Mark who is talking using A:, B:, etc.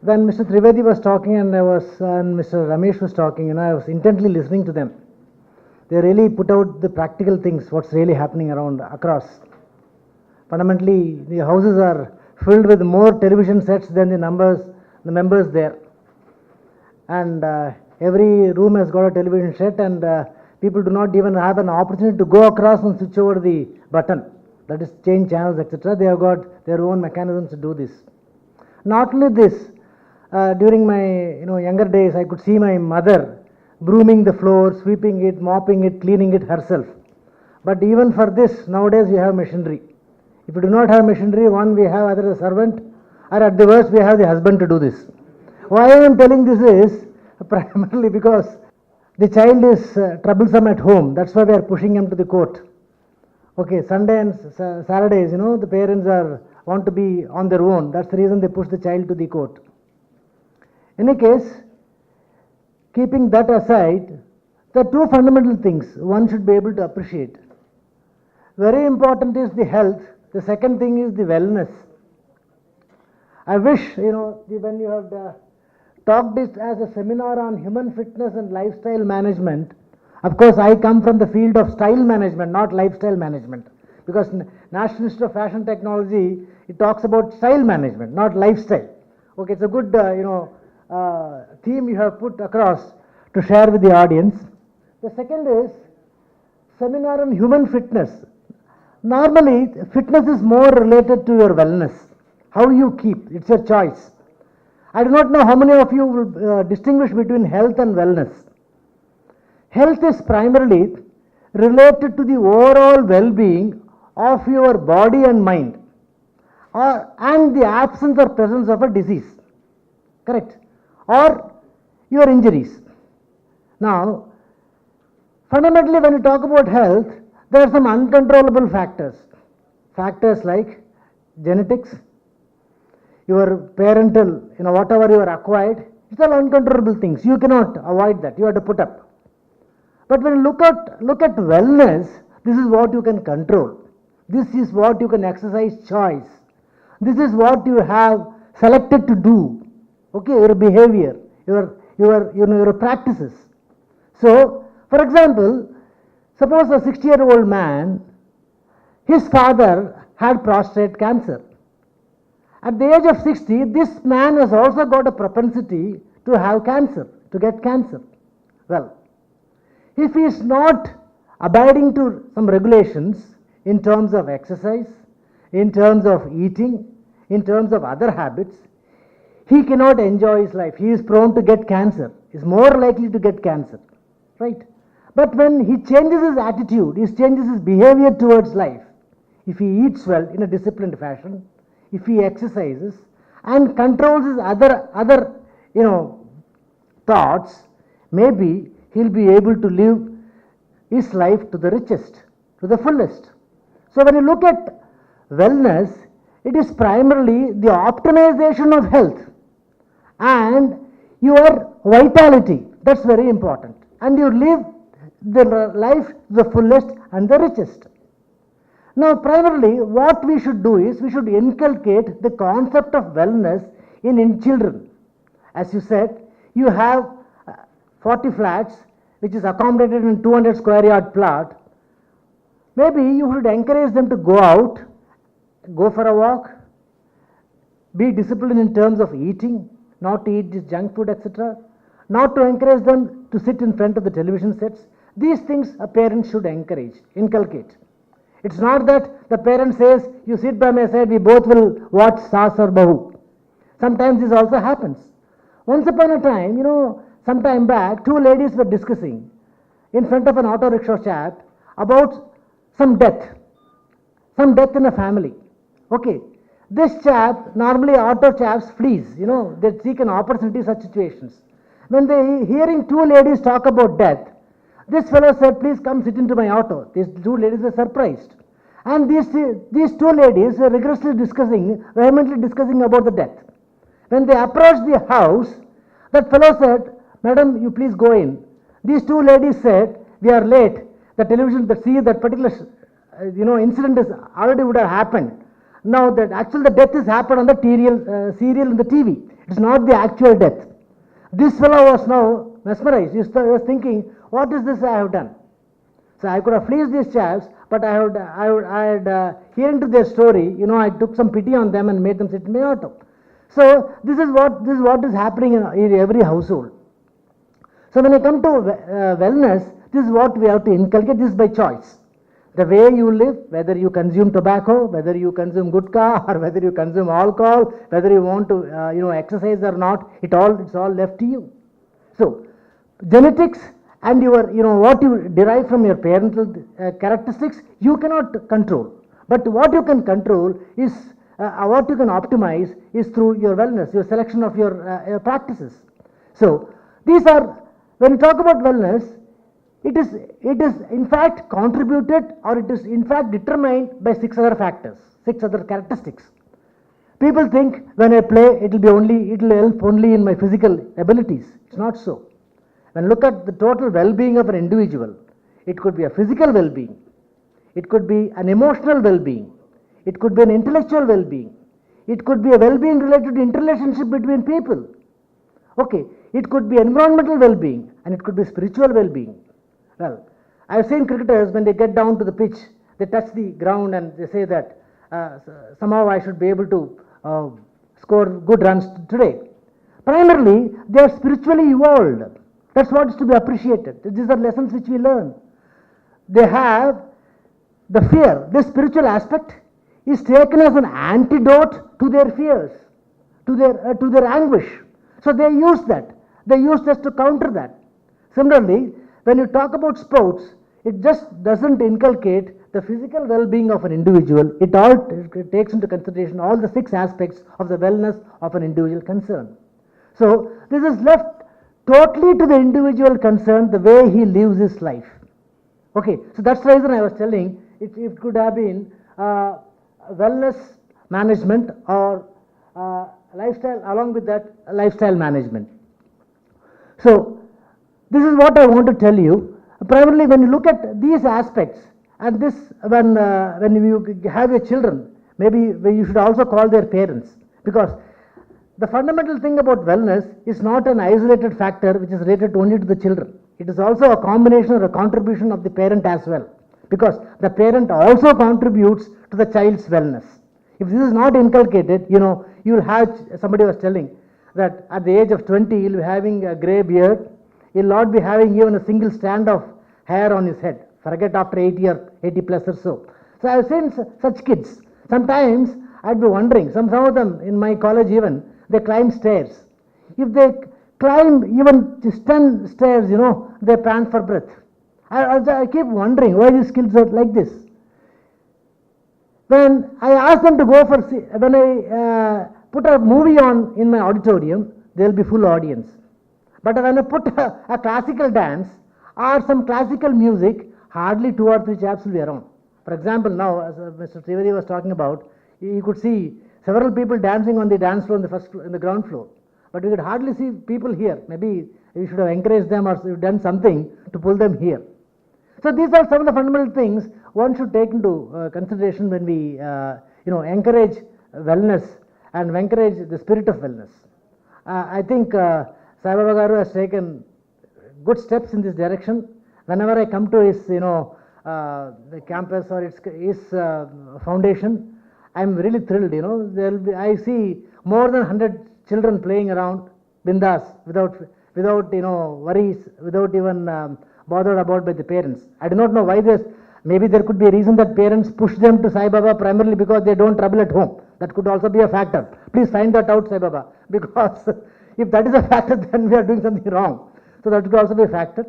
A: when Mr. Trivedi was talking and Mr. Ramesh was talking, I was intently listening to them. They really put out the practical things, what's really happening around across. Fundamentally, the houses are filled with more television sets than the members there. And every room has got a television set, and people do not even have an opportunity to go across and switch over the button, that is change channels, etc. They have got their own mechanisms to do this. Not only this, during my younger days, I could see my mother brooming the floor, sweeping it, mopping it, cleaning it herself. But even for this, nowadays we have machinery. If we do not have machinery, one, we have either a servant, or at the worst we have the husband to do this. Why I am telling this is primarily because the child is troublesome at home. That's why we are pushing him to the court. Okay, Sunday and Saturdays, the parents want to be on their own. That's the reason they push the child to the court. In any case, keeping that aside, there are two fundamental things one should be able to appreciate. Very important is the health. The second thing is the wellness. I wish, when you have talked it as a seminar on human fitness and lifestyle management. Of course, I come from the field of style management, not lifestyle management, because National Institute of Fashion Technology, it talks about style management, not lifestyle. Okay, it's a good, theme you have put across to share with the audience. The second is seminar on human fitness. Normally, fitness is more related to your wellness, how you keep, it's your choice. I do not know how many of you will distinguish between health and wellness. Health is primarily related to the overall well-being of your body and mind, and the absence or presence of a disease, correct, or your injuries. Now, fundamentally when you talk about health, there are some uncontrollable factors. Factors like genetics, your parental, whatever you are acquired, it's all uncontrollable things. You cannot avoid that. You have to put up. But when you look at wellness, this is what you can control. This is what you can exercise choice. This is what you have selected to do. Okay, your behavior, your practices. So, for example, suppose a 60-year-old man, his father had prostate cancer. At the age of 60, this man has also got a propensity to have cancer, to get cancer. Well, if he is not abiding to some regulations in terms of exercise, in terms of eating, in terms of other habits, he cannot enjoy his life. He is prone to get cancer. He is more likely to get cancer, right? But when he changes his attitude, he changes his behavior towards life, if he eats well in a disciplined fashion, if he exercises and controls his other thoughts, maybe he'll be able to live his life to the richest, to the fullest. So when you look at wellness, it is primarily the optimization of health and your vitality. That's very important. And you live the life the fullest and the richest. Now, primarily, what we should do is we should inculcate the concept of wellness in children. As you said, you have 40 flats, which is accommodated in 200 square yard plot. Maybe you should encourage them to go out, go for a walk, be disciplined in terms of eating, not to eat this junk food, etc. Not to encourage them to sit in front of the television sets. These things a parent should encourage, inculcate. It's not that the parent says, you sit by my side, we both will watch Saas or Bahu. Sometimes this also happens. Once upon a time, some time back, two ladies were discussing in front of an auto rickshaw chap about some death in a family. Okay, this chap, normally auto chaps flees, they seek an opportunity in such situations. When they hearing two ladies talk about death, this fellow said, please come sit into my auto. These two ladies were surprised. And these two ladies were vehemently discussing about the death. When they approached the house, that fellow said, madam, you please go in. These two ladies said, we are late. The television, that particular incident is already would have happened. now that actually the death has happened on the serial in the TV. It's not the actual death. This fellow was now mesmerized. He was thinking, what is this I have done? So I could have fleeced these chaps, but I had hearing to their story, I took some pity on them and made them sit in my auto. So this is what is happening in every household. So when I come to wellness, this is what we have to inculcate. This is by choice. The way you live, whether you consume tobacco, whether you consume gutka, or whether you consume alcohol, whether you want to exercise or not, it's all left to you. So genetics and your what you derive from your parental characteristics, you cannot control. But what you can control is what you can optimize is through your wellness, your selection of your practices. So these are, when you talk about wellness, it is in fact contributed, or it is in fact determined by 6 other factors, 6 other characteristics. People think when I play it will help only in my physical abilities. It's not so. When you look at the total well-being of an individual, it could be a physical well-being, it could be an emotional well-being, it could be an intellectual well-being, it could be a well-being related to interrelationship between people. Okay, it could be environmental well-being, and it could be spiritual well-being. Well, I have seen cricketers, when they get down to the pitch, they touch the ground and they say that somehow I should be able to score good runs today. Primarily, they are spiritually evolved. That's what is to be appreciated. These are lessons which we learn. They have the fear. This spiritual aspect is taken as an antidote to their fears, to their anguish. So they use that. They use this to counter that. Similarly, when you talk about sports, it just doesn't inculcate the physical well-being of an individual. It takes into consideration all the 6 aspects of the wellness of an individual concerned. So this is left totally to the individual concerned, the way he lives his life. Okay, so that's the reason I was telling it could have been wellness management or lifestyle, along with that lifestyle management. So this is what I want to tell you. Primarily, when you look at these aspects, and this when you have your children, maybe you should also call their parents, because the fundamental thing about wellness is not an isolated factor which is related only to the children. It is also a combination or a contribution of the parent as well, because the parent also contributes to the child's wellness. If this is not inculcated, you will have, somebody was telling that at the age of 20, he will be having a grey beard, he will not be having even a single strand of hair on his head. Forget after 80 plus or so. So I have seen such kids. Sometimes I'd be wondering, some of them in my college even, they climb stairs. If they climb even just 10 stairs, they pant for breath. I keep wondering why these kids are like this. When I ask them to go when I put a movie on in my auditorium, there will be full audience. But when I put a classical dance or some classical music, hardly 2 or 3 chaps will be around. For example, now, as Mr. Trivedi was talking about, you could see several people dancing on the dance floor in the ground floor. But we could hardly see people here. Maybe we should have encouraged them or done something to pull them here. So these are some of the fundamental things one should take into consideration when we encourage wellness and encourage the spirit of wellness. I think Sai Baba Garu has taken good steps in this direction. Whenever I come to his the campus or his foundation, I'm really thrilled. I see more than 100 children playing around bindas without worries, without even bothered about by the parents. I do not know why this. Maybe there could be a reason that parents push them to Sai Baba primarily because they don't trouble at home. That could also be a factor. Please find that out, Sai Baba, because if that is a factor, then we are doing something wrong. So that could also be a factor.